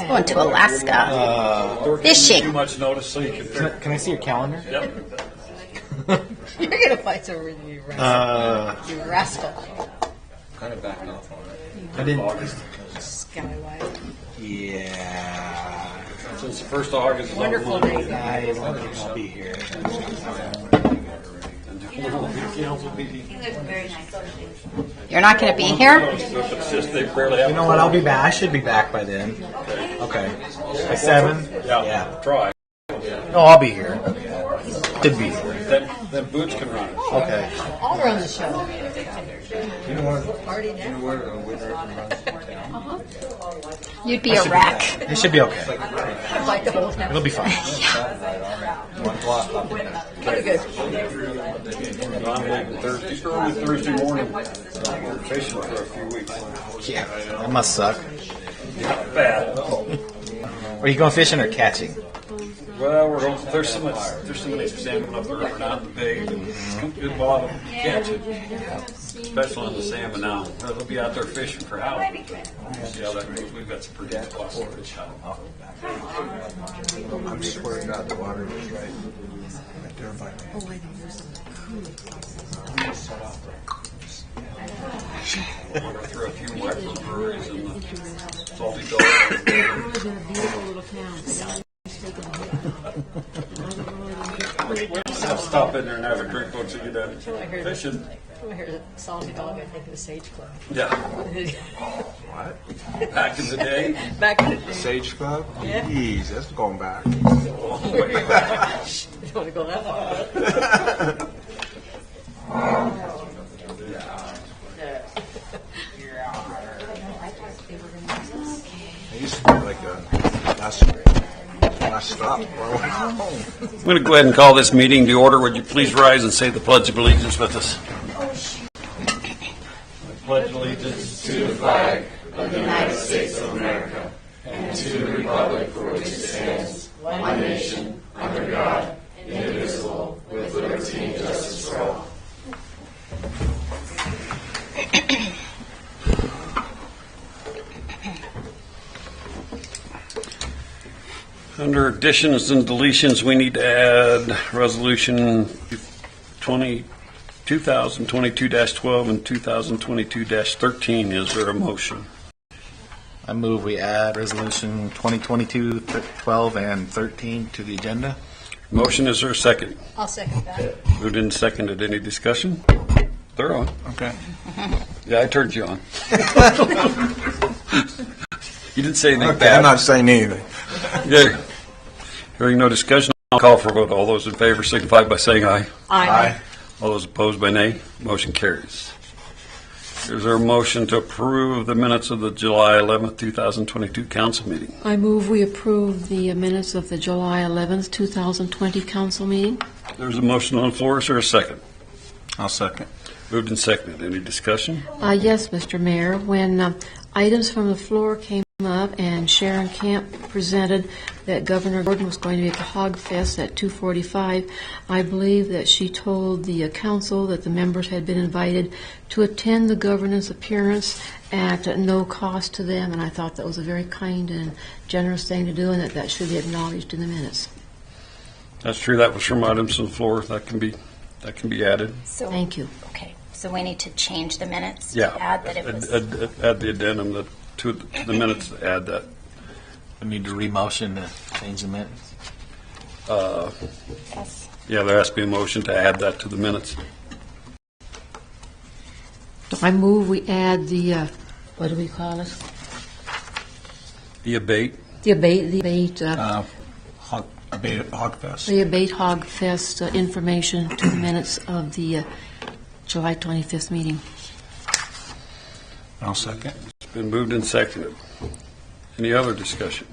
Going to Alaska. Fishing. Too much notice so you Can I see your calendar? Yep. You're going to fight over you rascal. Kind of backing off on it. I didn't. Skywise. Yeah. So it's the 1st of August. Wonderful day. I'll be here. You're not going to be here? It's just they barely have. You know what? I'll be back. I should be back by then. Okay. By 7? Yeah. Try. No, I'll be here. Should be here. Then Boots can run it. Okay. I'll run the show. You know where You'd be a wreck. It should be okay. Like the whole time. It'll be fine. Pretty good. I'm leaving Thursday morning. We're fishing for a few weeks. Yeah. That must suck. Not bad. Are you going fishing or catching? Well, there's so many salmon up the river now in the bay. It's good bottom catching, especially on the salmon now. They'll be out there fishing for hours. See how that goes. We've got some pretty good spots to fish out. I'm swearing out the water is right there by me. We're going to throw a few microbreweries in the salty dog. I'll stop in there and have a drink once you get done fishing. When I heard the salty dog, I think of the Sage Club. Yeah. What? Back in the day. Back in the day. Sage Club? Yeah. Jeez, that's going back. You don't want to go that far. It used to be like a last stop. I'm going to go ahead and call this meeting to order. Would you please rise and say the Pledge of Allegiance with us? I pledge allegiance to the flag of the United States of America and to the republic for which it stands, one nation, under God, indivisible, with liberty and justice for all. Under additions and deletions, we need to add Resolution 2022-12 and 2022-13. Is there a motion? I move we add Resolution 2022-12 and 13 to the agenda. Motion, is there a second? I'll second that. Moved and seconded. Any discussion? They're on. Okay. Yeah, I turned you on. You didn't say anything Okay, bad. I'm not saying anything. Yeah. Hearing no discussion, I'll call for a vote. All those in favor signify by saying aye. Aye. All those opposed by nay. Motion carries. Is there a motion to approve the minutes of the July 11th, 2022 council meeting? I move we approve the minutes of the July 11th, 2020 council meeting. There's a motion on the floor. Is there a second? I'll second. Moved and seconded. Any discussion? Yes, Mr. Mayor. When items from the floor came up and Sharon Camp presented that Governor Gordon was going to be at the Hog Fest at 2:45, I believe that she told the council that the members had been invited to attend the governor's appearance at no cost to them, and I thought that was a very kind and generous thing to do, and that should be acknowledged in the minutes. That's true. That was from items on the floor. That can be added. So, Thank you. okay, so we need to change the minutes? Yeah. Add that it was... Add the addendum to the minutes to add that. We need to re-motion to change the minutes. Yes. Yeah, there has to be a motion to add that to the minutes. I move we add the, what do we call it? The abate. The abate Hogfest. The Abate Hog Fest information to the minutes of the July 25th meeting. I'll second. It's been moved and seconded. Any other discussion?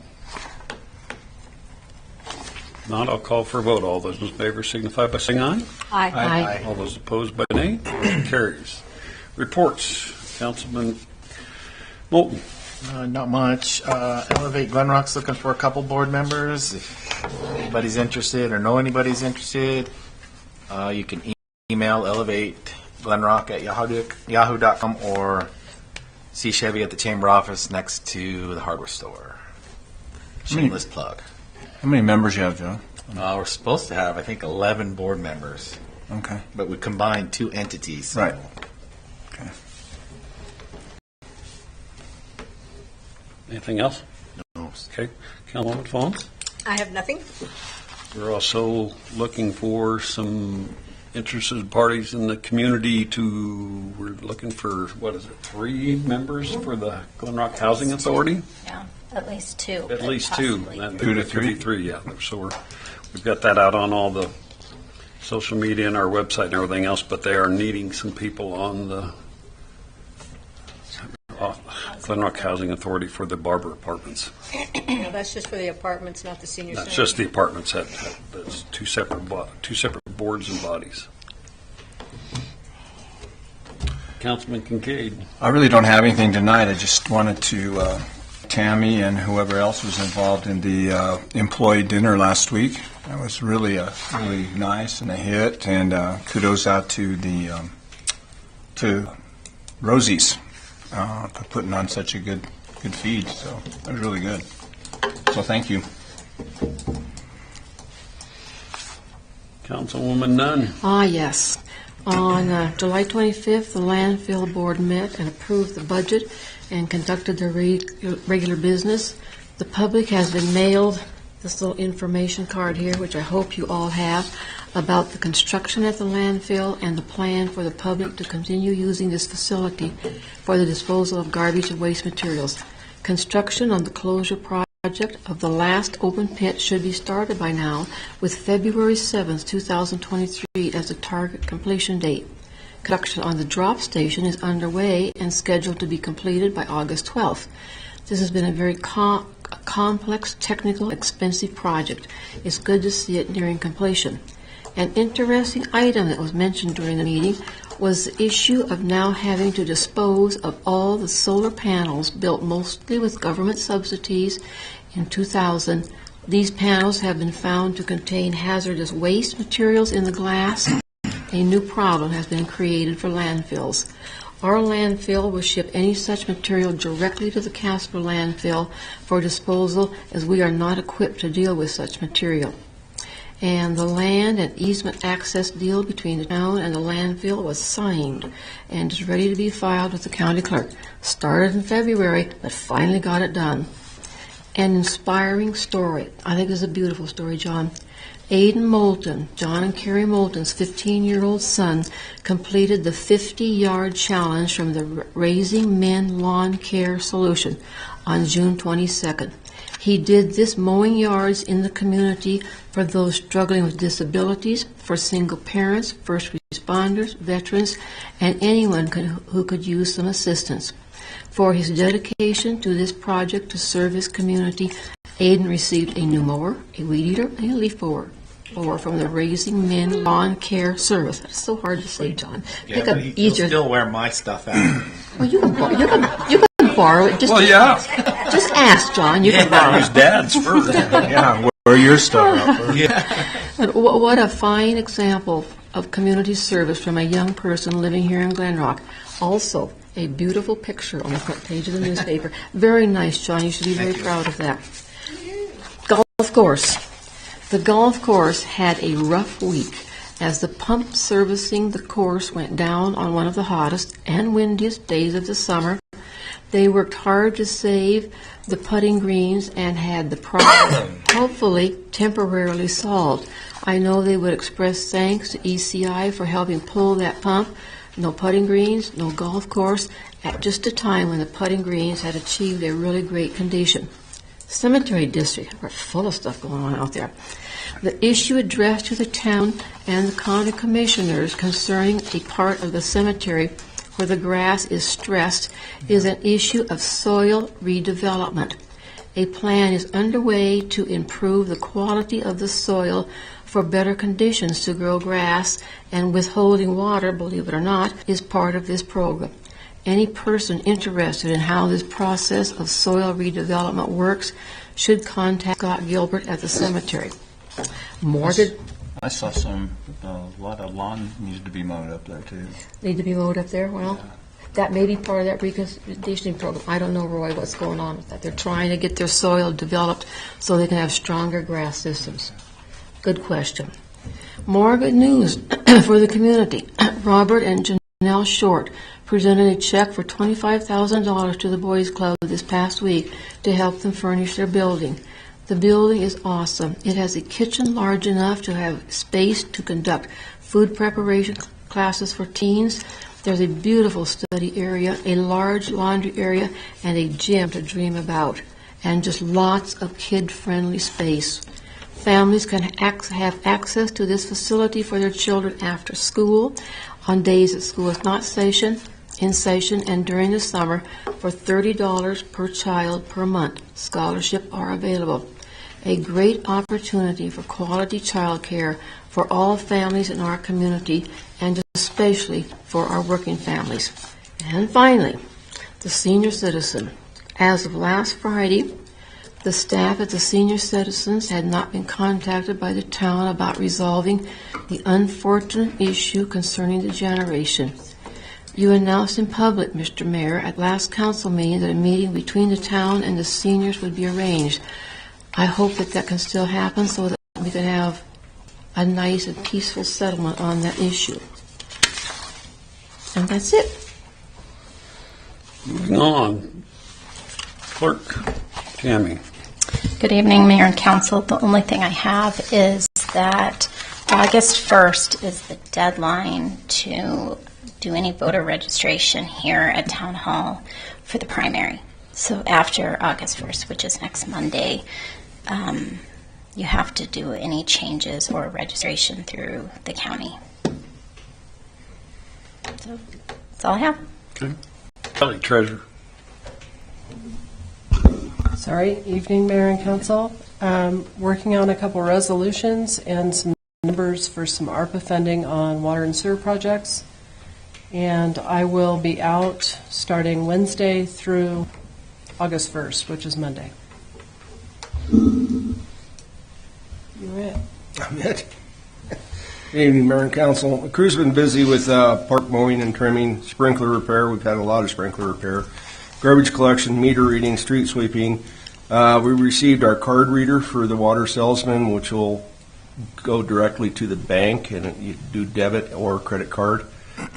Not, I'll call for a vote. All those in favor signify by saying aye. Aye. All those opposed by nay. Motion carries. Reports. Councilman Moulton. Not much. Elevate Glenrock's looking for a couple board members. If anybody's interested or know anybody's interested, you can email elevateglenrock@yahoo.com or See Chevy at the chamber office next to the hardware store. Shameless plug. How many members you have, Joe? We're supposed to have, I think, 11 board members, Okay. but we combined 2 entities. So. Right. Okay. Anything else? No. Okay. Councilwoman Fawns? I have nothing. We're also looking for some interested parties in the community we're looking for, 3 members for the Glen Rock Housing Authority? Yeah, at least 2. At least 2. possibly. That- 2 to that could be 3? 3, yeah. So we've got that out on all the social media and our website and everything else, but they are needing some people on the Glen Rock Housing Authority for the Barber Apartments. No, that's just for the apartments, not the senior center. That's just the apartments. That's two separate boards and bodies. Councilman Kincaid. I really don't have anything tonight. I just wanted to, Tammy and whoever else was involved in the employee dinner last week. That was really nice and a hit. And kudos out to to Rosie's for putting on such a good feed. So that was really good. So thank you. Councilwoman Nunn. Yes. On July 25th, the landfill board met and approved the budget and conducted their regular business. The public has been mailed this little information card here, which I hope you all have, about the construction at the landfill and the plan for the public to continue using this facility for the disposal of garbage and waste materials. Construction on the closure project of the last open pit should be started by now, with February 7th, 2023 as the target completion date. Construction on the drop station is underway and scheduled to be completed by August 12th. This has been a very complex, technical, expensive project. It's good to see it nearing completion. An interesting item that was mentioned during the meeting was the issue of now having to dispose of all the solar panels built mostly with government subsidies in 2000. These panels have been found to contain hazardous waste materials in the glass. A new problem has been created for landfills. Our landfill will ship any such material directly to the Casper landfill for disposal, as we are not equipped to deal with such material. And the land and easement access deal between the town and the landfill was signed and is ready to be filed with the county clerk. Started in February, but finally got it done. An inspiring story. I think it's a beautiful story, John. Aiden Moulton, John and Carrie Moulton's 15-year-old son, completed the 50-yard challenge from the Raising Men Lawn Care Solution on June 22nd. He did this mowing yards in the community for those struggling with disabilities, for single parents, first responders, veterans, and anyone who could use some assistance. For his dedication to this project to serve his community, Aiden received a new mower, a weed eater, and a leaf blower from the Raising Men Lawn Care Service. That's so hard to say, John. Yeah, but he'll still wear my stuff out. Well, you can borrow it. Just ask, John. You can borrow it. His dad's first. Yeah, wear your stuff out first. But what a fine example of community service from a young person living here in Glen Rock. Also, a beautiful picture on the front page of the newspaper. Very nice, John. You should be very proud of that. Golf course. The golf course had a rough week as the pump servicing the course went down on one of the hottest and windiest days of the summer. They worked hard to save the putting greens and had the problem hopefully temporarily solved. I know they would express thanks to ECI for helping pull that pump. No putting greens, no golf course, at just a time when the putting greens had achieved a really great condition. Cemetery district, we're full of stuff going on out there. The issue addressed to the town and the county commissioners concerning a part of the cemetery where the grass is stressed is an issue of soil redevelopment. A plan is underway to improve the quality of the soil for better conditions to grow grass, and withholding water, believe it or not, is part of this program. Any person interested in how this process of soil redevelopment works should contact Scott Gilbert at the cemetery. I saw a lot of lawn needed to be mowed up there too. Need to be mowed up there? Well, that may be part of that reconditioning program. I don't know, Roy, what's going on with that. They're trying to get their soil developed so they can have stronger grass systems. Good question. More good news for the community. Robert and Janelle Short presented a check for $25,000 to the Boys Club this past week to help them furnish their building. The building is awesome. It has a kitchen large enough to have space to conduct food preparation classes for teens. There's a beautiful study area, a large laundry area, and a gym to dream about, and just lots of kid-friendly space. Families can have access to this facility for their children after school, on days that school is not in session, and during the summer for $30 per child per month. Scholarships are available. A great opportunity for quality child care for all families in our community, and especially for our working families. And finally, the senior citizen. As of last Friday, the staff at the senior citizens had not been contacted by the town about resolving the unfortunate issue concerning the generation. You announced in public, Mr. Mayor, at last council meeting that a meeting between the town and the seniors would be arranged. I hope that can still happen so that we can have a nice and peaceful settlement on that issue. And that's it. Moving on. Clerk Tammy. Good evening, Mayor and Council. The only thing I have is that August 1st is the deadline to do any voter registration here at Town Hall for the primary. So after August 1st, which is next Monday, you have to do any changes or registration through the county. So that's all I have. Okay. Kelly, Treasurer. Sorry, evening, Mayor and Council. Working on a couple resolutions and some numbers for some ARPA funding on water and sewer projects. And I will be out starting Wednesday through August 1st, which is Monday. You're it. I'm it. Good evening, Mayor and Council. The crew's been busy with park mowing and trimming, sprinkler repair. We've had a lot of sprinkler repair, garbage collection, meter reading, street sweeping. We received our card reader for the water salesman, which will go directly to the bank, and you do debit or credit card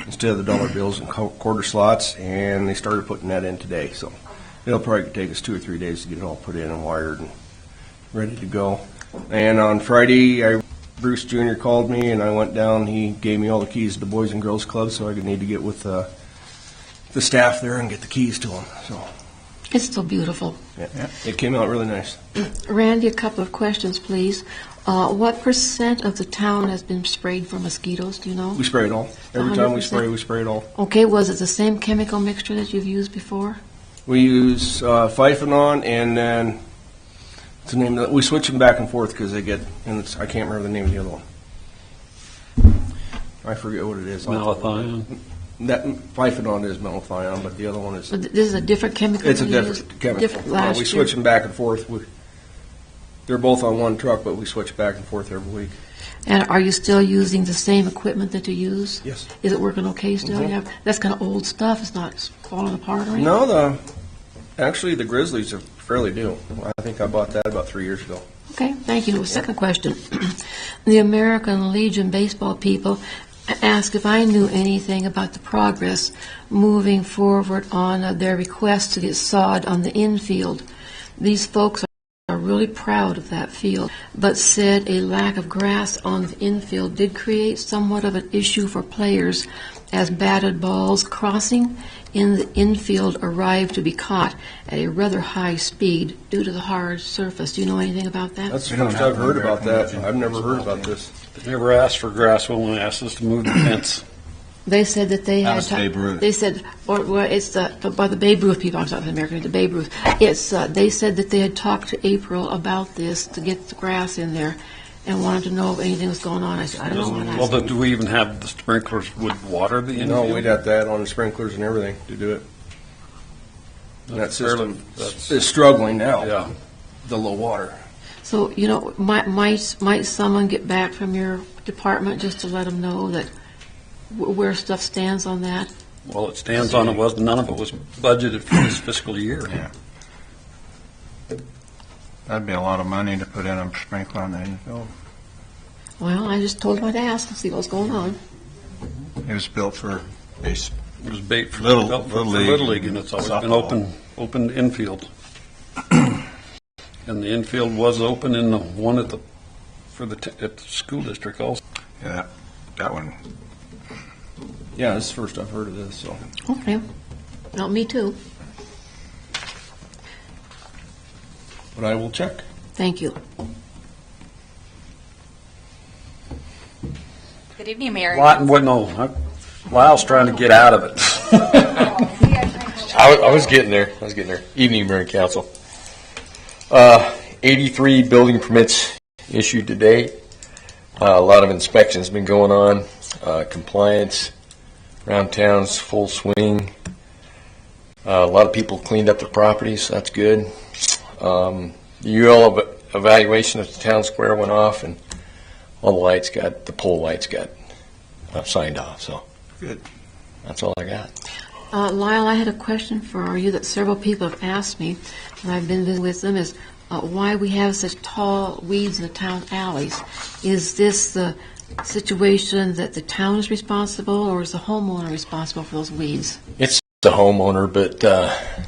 instead of the dollar bills and quarter slots. And they started putting that in today, so it'll probably take us 2 or 3 days to get it all put in and wired and ready to go. And on Friday, Bruce Jr. called me, and I went down. He gave me all the keys to the Boys and Girls Club, so I need to get with the staff there and get the keys to them. So It's still beautiful. yeah, it came out really nice. Randy, a couple of questions, please. What % of the town has been sprayed for mosquitoes, do you know? We spray it all. Every time we 100%? spray it all. Okay, was it the same chemical mixture that you've used before? We use Phyphonon, and then what's the name of we switch them back and forth because they get, and I can't remember the name of the other one. I forget what it is. Malathion. That Phyphonon is malathion, but the other one is. So this is a different chemical? It's a you different used? chemical. Different last we year? switch them back and forth. They're both on one truck, but we switch back and forth every week. And are you still using the same equipment that you use? Yes. Is it working okay still? Mhm. Yeah, that's kind of old stuff. It's not falling apart or anything? No, actually the Grizzlies are fairly new. I think I bought that about 3 years ago. Okay, thank you. Second question. The American Legion baseball people asked if I knew anything about the progress moving forward on their request to get sod on the infield. These folks are really proud of that field, but said a lack of grass on the infield did create somewhat of an issue for players as batted balls crossing in the infield arrived to be caught at a rather high speed due to the hard surface. Do you know anything about that? That's the first I've heard about that. I've never heard about this. They never asked for grass. We only asked us to move the fence. They said that they had. was Babe Ruth. They said, well, it's by the Babe Ruth people. I'm talking the American, the Babe Ruth. It's. They said that they had talked to April about this to get the grass in there, and wanted to know if anything was going on. I said, I don't know. Well, but do we even have the sprinklers would water the infield? No, we'd have to add on the sprinklers and everything to do it. And that system is struggling now. Yeah. The low water. So might someone get back from your department just to let them know that where stuff stands on that? Well, it stands on it was none of it was budgeted for this fiscal year. Yeah. That'd be a lot of money to put in a sprinkler on the infield. Well, I just told him I'd ask and see what's going on. It was built for base. It was bait for Little Little League League, and it's always softball. been open infield. And the infield was open in the one at the at the school district also. Yeah, that one. Yeah, this is the first I've heard of this, so. Okay. Well, me too. But I will check. Thank you. Good evening, Mayor. Lyle's trying to get out of it. I was getting there. Evening, Mayor and Council. 83 building permits issued to date. A lot of inspections been going on. Compliance around town's full swing. A lot of people cleaned up their properties. So that's good. The UL evaluation of the town square went off, and all the pole lights got signed off. So Good. that's all I got. Lyle, I had a question for you that several people have asked me, and I've been visiting with them, is why we have such tall weeds in the town alleys. Is this the situation that the town is responsible, or is the homeowner responsible for those weeds? It's the homeowner, but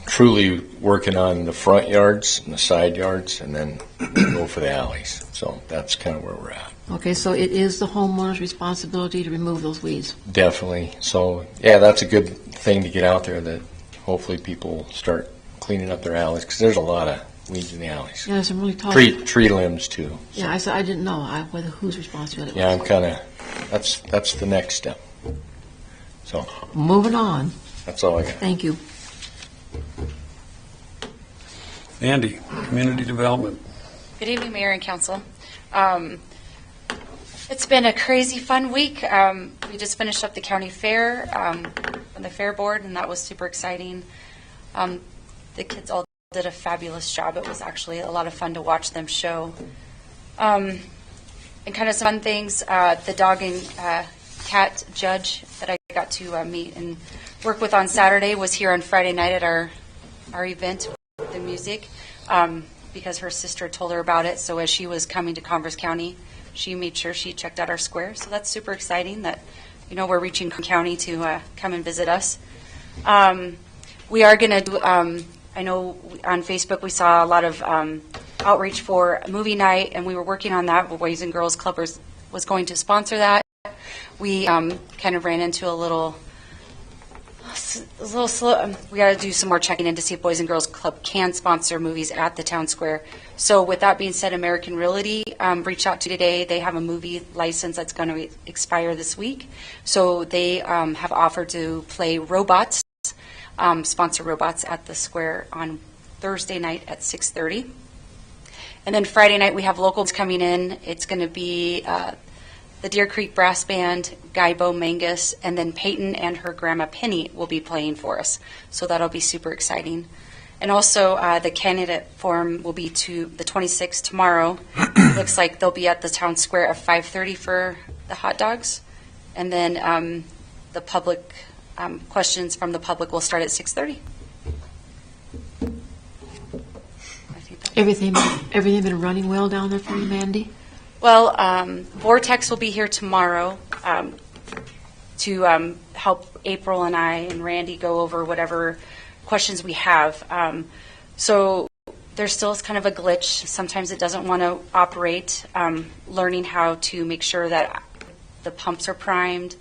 truly working on the front yards and the side yards, and then go for the alleys. So that's kind of where we're at. Okay, so it is the homeowner's responsibility to remove those weeds. Definitely. So, yeah, that's a good thing to get out there, that hopefully people start cleaning up their alleys, because there's a lot of weeds in the alleys. Yeah, there's some really tall. Tree limbs, too. Yeah, I didn't know whether whose responsibility it Yeah, was. I'm kind of, that's the next step. So, Moving on. that's all I got. Thank you. Andy, community development. Good evening, Mayor and Council. It's been a crazy, fun week. We just finished up the county fair on the fair board, and that was super exciting. The kids all did a fabulous job. It was actually a lot of fun to watch them show. And kind of some fun things, the dog and cat judge that I got to meet and work with on Saturday was here on Friday night at our event with the music, because her sister told her about it. So as she was coming to Converse County, she made sure she checked out our square. So that's super exciting that, we're reaching county to come and visit us. We are going to do, I know on Facebook we saw a lot of outreach for a movie night, and we were working on that. Boys and Girls Club was going to sponsor that. We kind of ran into a little slow. We got to do some more checking in to see if Boys and Girls Club can sponsor movies at the town square. So with that being said, American Realty reached out to today. They have a movie license that's going to expire this week. So they have offered to play Robots, sponsor Robots at the square on Thursday night at 6:30. And then Friday night we have locals coming in. It's going to be the Deer Creek Brass Band, Guy Bo Mangus, and then Peyton and her grandma Penny will be playing for us. So that'll be super exciting. And also the candidate forum will be to the 26th tomorrow. Looks like they'll be at the town square at 5:30 for the hot dogs. And then the public questions from the public will start at 6:30. Everything been running well down there for you, Mandy? Well, Vortex will be here tomorrow to help April and I and Randy go over whatever questions we have. So there still is kind of a glitch. Sometimes it doesn't want to operate. Learning how to make sure that the pumps are primed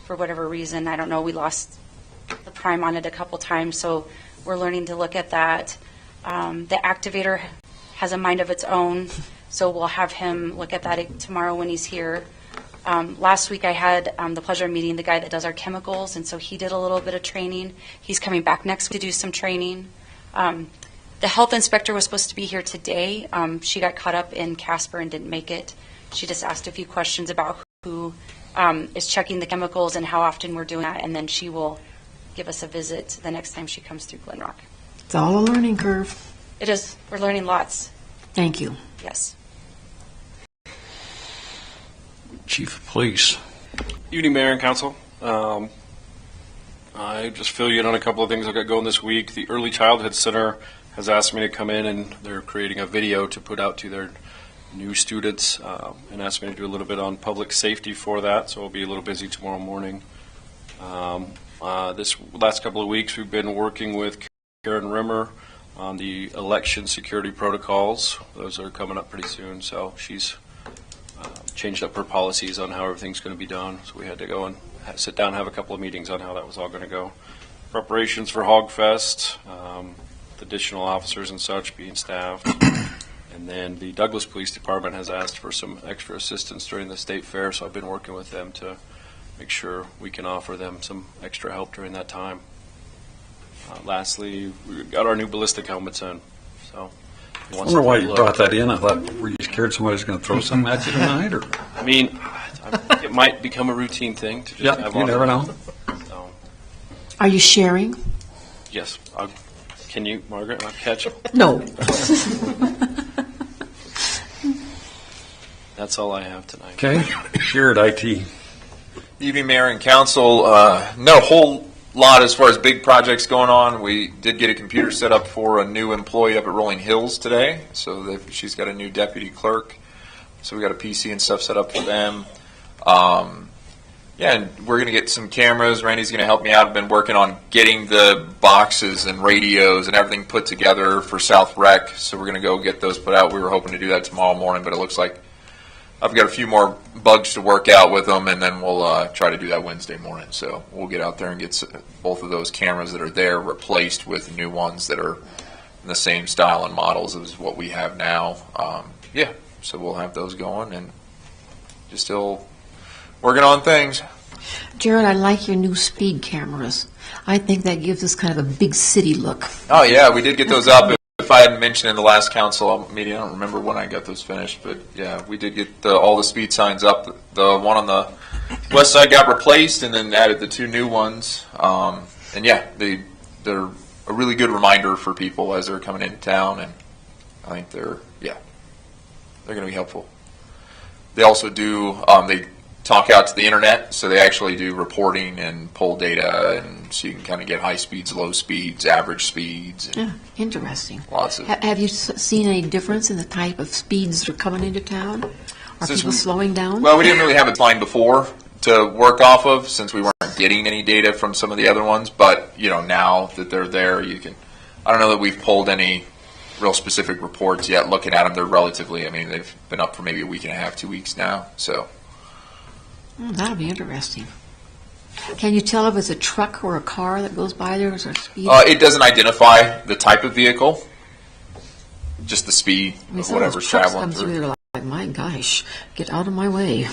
for whatever reason. I don't know. We lost the prime on it a couple times, so we're learning to look at that. The activator has a mind of its own, so we'll have him look at that tomorrow when he's here. Last week I had the pleasure of meeting the guy that does our chemicals, and so he did a little bit of training. He's coming back next week to do some training. The health inspector was supposed to be here today. She got caught up in Casper and didn't make it. She just asked a few questions about who is checking the chemicals and how often we're doing that, and then she will give us a visit the next time she comes through Glen Rock. It's all a learning curve. It is. We're learning lots. Thank you. Yes. Chief of Police. Evening, Mayor and Council. I just fill you in on a couple of things I got going this week. The Early Childhood Center has asked me to come in, and they're creating a video to put out to their new students, and asked me to do a little bit on public safety for that, so I'll be a little busy tomorrow morning. This last couple of weeks, we've been working with Karen Rimmer on the election security protocols. Those are coming up pretty soon, so she's changed up her policies on how everything's going to be done, so we had to go and sit down and have a couple of meetings on how that was all going to go. Preparations for Hogfest, additional officers and such being staffed. And then the Douglas Police Department has asked for some extra assistance during the state fair, so I've been working with them to make sure we can offer them some extra help during that time. Lastly, we got our new ballistic helmets in. So I wonder why you brought that in. I thought, were you scared somebody was going to throw something at you tonight? Or? I mean, it might become a routine thing to just have you on. never know. So, Are you sharing? yes. Can you, Margaret, I'll catch it? No. That's all I have tonight. Okay. Here at IT. Evening, Mayor and Council. Not a whole lot as far as big projects going on. We did get a computer set up for a new employee up at Rolling Hills today. So she's got a new deputy clerk. So we got a PC and stuff set up for them. Yeah, and we're going to get some cameras. Randy's going to help me out. I've been working on getting the boxes and radios and everything put together for South Rec. So we're going to go get those put out. We were hoping to do that tomorrow morning, but it looks like I've got a few more bugs to work out with them, and then we'll try to do that Wednesday morning. So we'll get out there and get both of those cameras that are there replaced with new ones that are in the same style and models as what we have now. Yeah, so we'll have those going, and just still working on things. Jared, I like your new speed cameras. I think that gives us kind of a big city look. Oh, yeah, we did get those up. If I hadn't mentioned in the last council meeting, I don't remember when I got those finished, but yeah, we did get all the speed signs up. The one on the west side got replaced and then added the two new ones. And yeah, they're a really good reminder for people as they're coming into town, and I think they're going to be helpful. They also do, they talk out to the internet, so they actually do reporting and pull data, and so you can kind of get high speeds, low speeds, average speeds. Yeah, interesting. Lots of. Have you seen any difference in the type of speeds that are coming into town? Are Since people slowing down? Well, we didn't really have a line before to work off of since we weren't getting any data from some of the other ones, but now that they're there, you can. I don't know that we've pulled any real specific reports yet. Looking at them, they're relatively. I mean, they've been up for maybe a week and a half, 2 weeks now. So. That'll be interesting. Can you tell if it's a truck or a car that goes by there? Is there speed? It doesn't identify the type of vehicle, just the speed of some whatever's those trucks traveling come through. they're like, my gosh, get out of my way.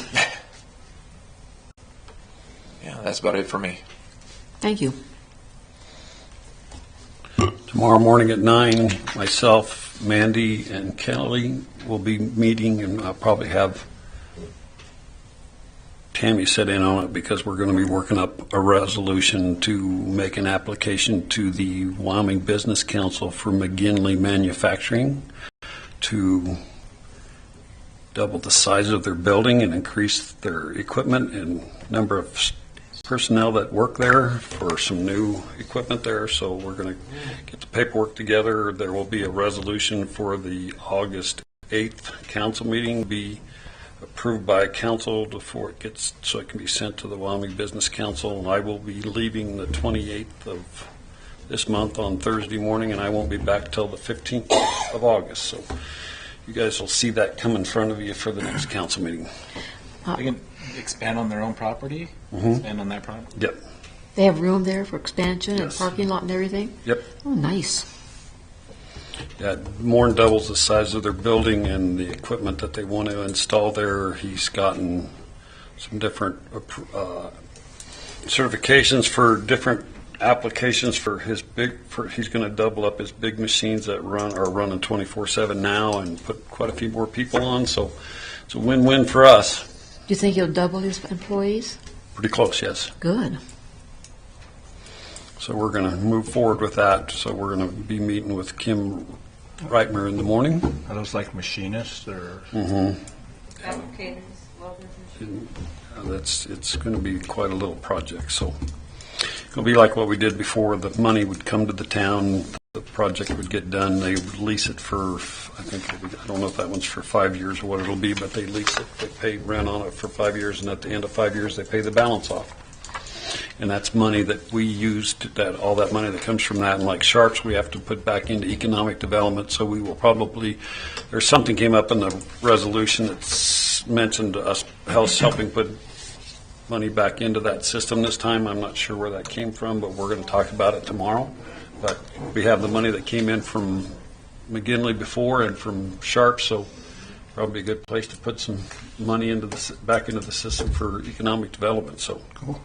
Yeah, that's about it for me. Thank you. Tomorrow morning at 9, myself, Mandy, and Kelly will be meeting, and I'll probably have Tammy sit in on it because we're going to be working up a resolution to make an application to the Wyoming Business Council for McGinley Manufacturing to double the size of their building and increase their equipment and number of personnel that work there for some new equipment there. So we're going to get the paperwork together. There will be a resolution for the August 8th council meeting, be approved by council before it gets, so it can be sent to the Wyoming Business Council. And I will be leaving the 28th of this month on Thursday morning, and I won't be back till the 15th of August. So you guys will see that come in front of you for the next council meeting. They can expand on their own property? Mhm. Expand on that property? Yep. They have room there for expansion and Yes. parking lot and everything? Yep. Oh, nice. Yeah, more than doubles the size of their building and the equipment that they want to install there. He's gotten some different certifications for different applications for his he's going to double up his big machines that are running 24/7 now and put quite a few more people on. So it's a win-win for us. Do you think he'll double his employees? Pretty close, yes. Good. So we're going to move forward with that. So we're going to be meeting with Kim Reitmer in the morning. Are those like machinists or? Mm-hmm. Fabricators, welders, It's going to be quite a little project. So It'll be like what we did before. The money would come to the town, the project would get done, they would lease it for, I don't know if that one's for 5 years or what it'll be, but they lease it, they pay rent on it for 5 years, and at the end of 5 years, they pay the balance off. And that's money that we use, all that money that comes from that, and like Sharps, we have to put back into economic development, so we will probably, there's something came up in the resolution that's mentioned us helping put money back into that system this time. I'm not sure where that came from, but we're going to talk about it tomorrow. But we have the money that came in from McGinley before and from Sharp, so probably a good place to put some money back into the system for economic development. So cool.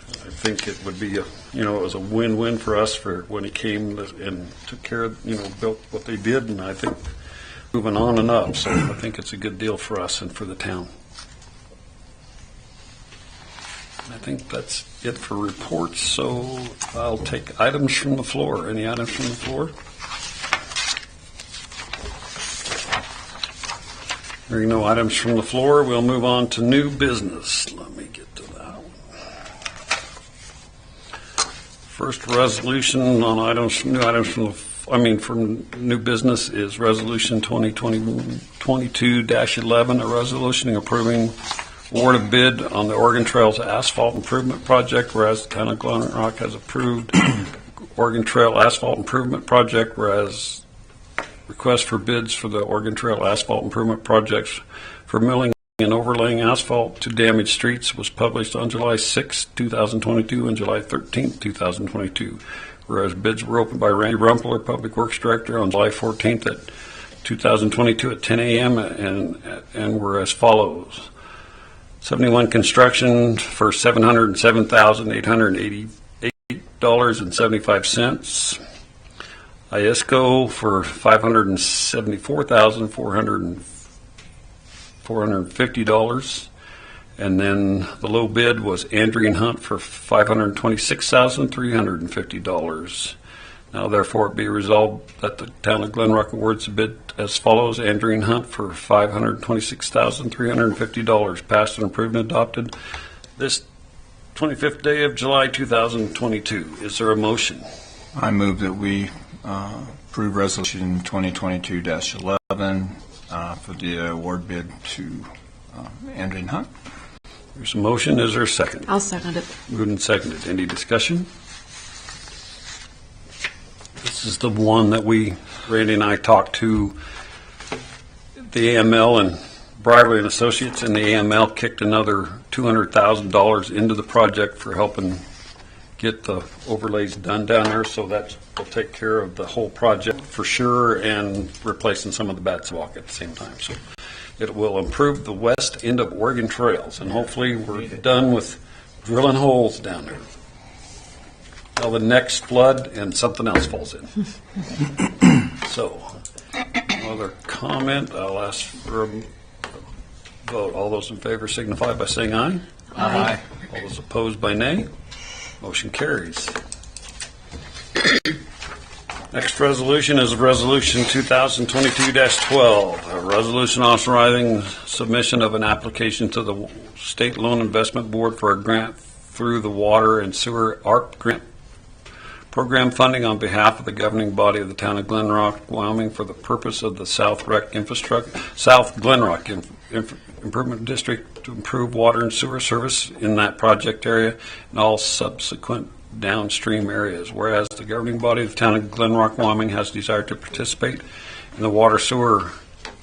I think it would be it was a win-win for us for when he came and took care of, built what they did, and I think moving on and up. So I think it's a good deal for us and for the town. I think that's it for reports, so I'll take items from the floor. Any items from the floor? Hearing no items from the floor, we'll move on to new business. Let me get to that one. First resolution on new items from new business is Resolution 2022-11, a resolution approving award of bid on the Oregon Trails Asphalt Improvement Project, whereas the town of Glen Rock has approved Oregon Trail Asphalt Improvement Project, whereas request for bids for the Oregon Trail Asphalt Improvement Projects for milling and overlaying asphalt to damaged streets was published on July 6, 2022 and July 13, 2022, whereas bids were opened by Randy Rumpler, Public Works Director, on July 14th at 2022 at 10 a.m. and were as follows. 71 Construction for $707,888.75. ISCO for $574,450. And then the low bid was Andrew Hunt for $526,350. Now, therefore, it be resolved that the town of Glen Rock awards the bid as follows. Andrew Hunt for $526,350, passed and approved and adopted this 25th day of July 2022. Is there a motion? I move that we approve Resolution 2022-11 for the award bid to Andrew Hunt. There's a motion. Is there a second? I'll second it. Moved and seconded. Any discussion? This is the one that Randy and I talked to the AML and Brierley and Associates, and the AML kicked another $200,000 into the project for helping get the overlays done down there. So that will take care of the whole project for sure, and replacing some of the bad walk at the same time. So it will improve the west end of Oregon Trails, and hopefully we're done with drilling holes down there. Now the next flood and something else falls in. So, another comment. I'll ask for a vote. All those in favor signify by saying aye. Aye. All those opposed by nay. Motion carries. Next resolution is Resolution 2022-12, a resolution authorizing submission of an application to the State Loan Investment Board for a grant through the Water and Sewer ARP Grant Program funding on behalf of the governing body of the town of Glen Rock, Wyoming, for the purpose of the South Glen Rock Improvement District to improve water and sewer service in that project area and all subsequent downstream areas. Whereas the governing body of the town of Glen Rock, Wyoming, has desired to participate in the water sewer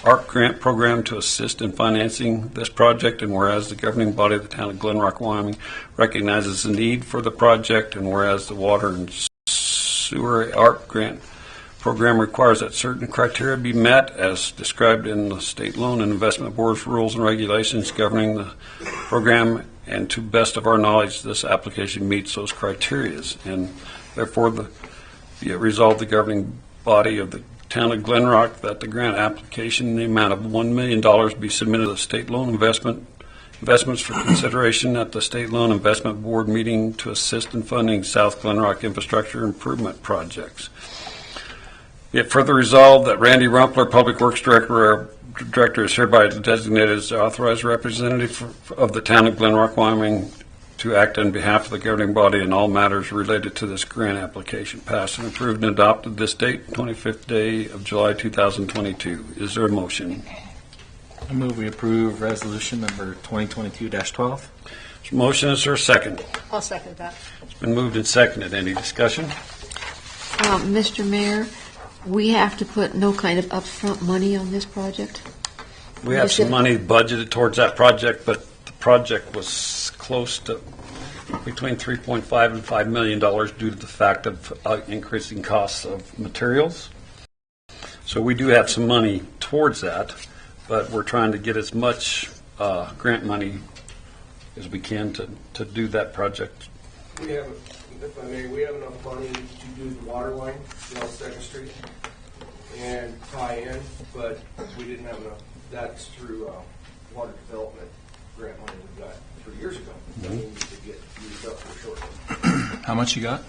ARP grant program to assist in financing this project, and whereas the governing body of the town of Glen Rock, Wyoming, recognizes the need for the project, and whereas the water and sewer ARP grant program requires that certain criteria be met as described in the State Loan and Investment Board's rules and regulations governing the program, and to best of our knowledge, this application meets those criteria, and therefore be it resolved the governing body of the town of Glen Rock that the grant application in the amount of $1 million be submitted to the State Loan Investments for consideration at the State Loan Investment Board meeting to assist in funding South Glen Rock infrastructure improvement projects. Be it further resolved that Randy Rumpler, Public Works Director, is hereby designated as the authorized representative of the town of Glen Rock, Wyoming, to act on behalf of the governing body in all matters related to this grant application. Passed and approved and adopted this date, 25th day of July 2022. Is there a motion? I move we approve resolution number 2022-12. Motion, is there a second? I'll second that. It's been moved and seconded. Any discussion? Mr. Mayor, we have to put no kind of upfront money on this project? We have some money budgeted towards that project, but the project was close to between $3.5 and $5 million due to the fact of increasing costs of materials. So we do have some money towards that, but we're trying to get as much grant money as we can to do that project. We have, if I may, we have enough money to do the water line down Second Street and tie in, but we didn't have enough. That's through water development grant money we got 3 years ago. That needs to get used up for shortly. How much you got?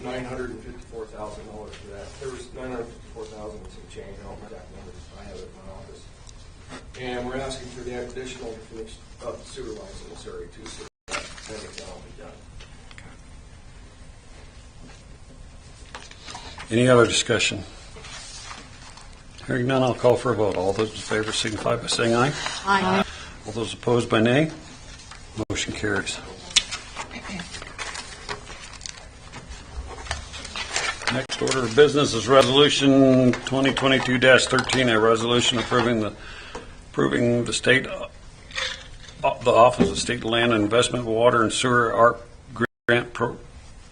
$954,000 for that. There was $954,000 and some change. I don't remember exact numbers. I have it in my office. And we're asking for the additional to finish up the sewer lines in this area too, so that it's all be done. Any other discussion? Hearing none, I'll call for a vote. All those in favor signify by saying aye. Aye. All those opposed by nay. Motion carries. Next order of business is Resolution 2022-13, a resolution approving the state, the Office of State Land and Investment, Water and Sewer ARP Grant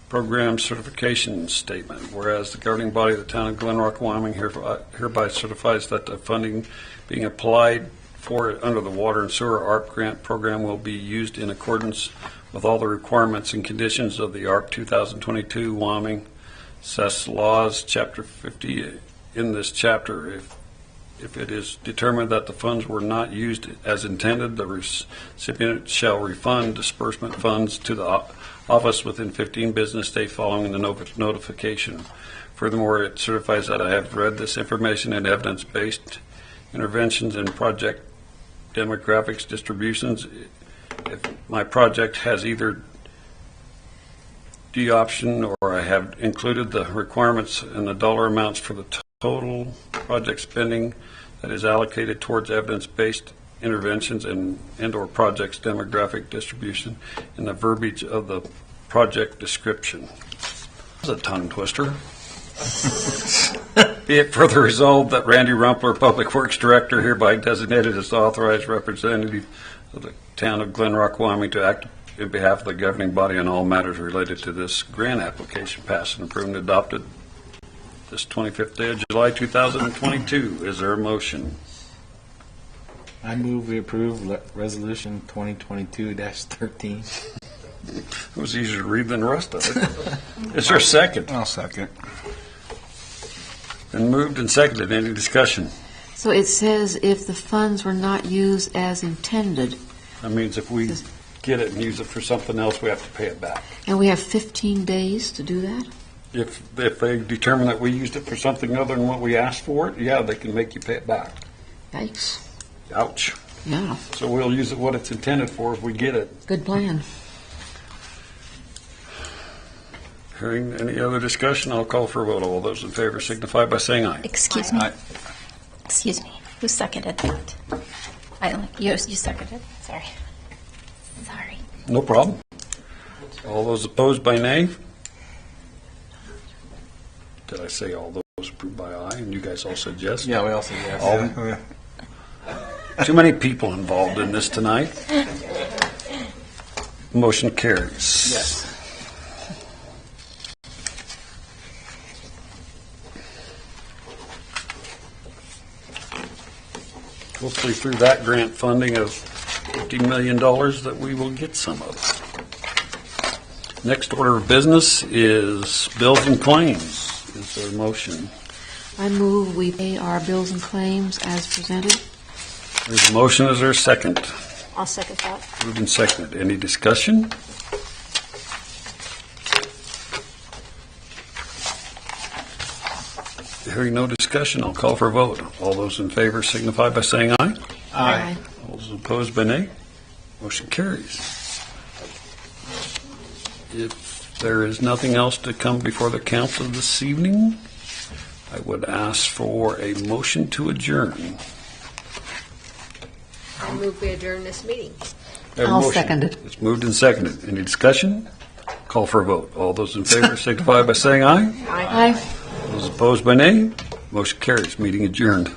Program Certification Statement. Whereas the governing body of the town of Glen Rock, Wyoming hereby certifies that the funding being applied for under the Water and Sewer ARP Grant Program will be used in accordance with all the requirements and conditions of the ARP 2022 Wyoming Cess Laws, Chapter 50. In this chapter, if it is determined that the funds were not used as intended, the recipient shall refund disbursement funds to the office within 15 business days following the notification. Furthermore, it certifies that I have read this information and evidence-based interventions in project demographics distributions. If my project has either D option or I have included the requirements and the dollar amounts for the total project spending that is allocated towards evidence-based interventions and or projects demographic distribution in the verbiage of the project description. That's a tongue twister. Be it further resolved that Randy Rumpler, Public Works Director, hereby designated as authorized representative of the town of Glen Rock, Wyoming, to act in behalf of the governing body on all matters related to this grant application, passed and approved and adopted this 25th day of July 2022. Is there a motion? I move we approve resolution 2022-13. It was easier to read than the rest of it. Is there a second? I'll second. Been moved and seconded. Any discussion? So it says if the funds were not used as intended, That means if we get it and use it for something else, we have to pay it back. and we have 15 days to do that? If they determine that we used it for something other than what we asked for it, yeah, they can make you pay it back. Yikes. Ouch. Yeah, So we'll use it what it's intended for if we get it. good plan. Hearing any other discussion, I'll call for a vote. All those in favor signify by saying aye. Excuse me. Excuse me. Who seconded that? You seconded. Sorry. Sorry. No problem. All those opposed by nay? Did I say all those approved by aye? And you guys all said yes? Yeah, we all said yes. All- Too many people involved in this tonight. Motion carries. Yes. Hopefully through that grant funding of $50 million that we will get some of. Next order of business is bills and claims. Is there a motion? I move we pay our bills and claims as presented. There's a motion. Is there a second? I'll second that. Moved and seconded. Any discussion? Hearing no discussion, I'll call for a vote. All those in favor signify by saying aye. Aye. All those opposed by nay. Motion carries. If there is nothing else to come before the council this evening, I would ask for a motion to adjourn. I move we adjourn this meeting. Have a I'll motion. second it. It's moved and seconded. Any discussion? Call for a vote. All those in favor signify by saying aye. Aye. Those opposed by nay. Motion carries. Meeting adjourned.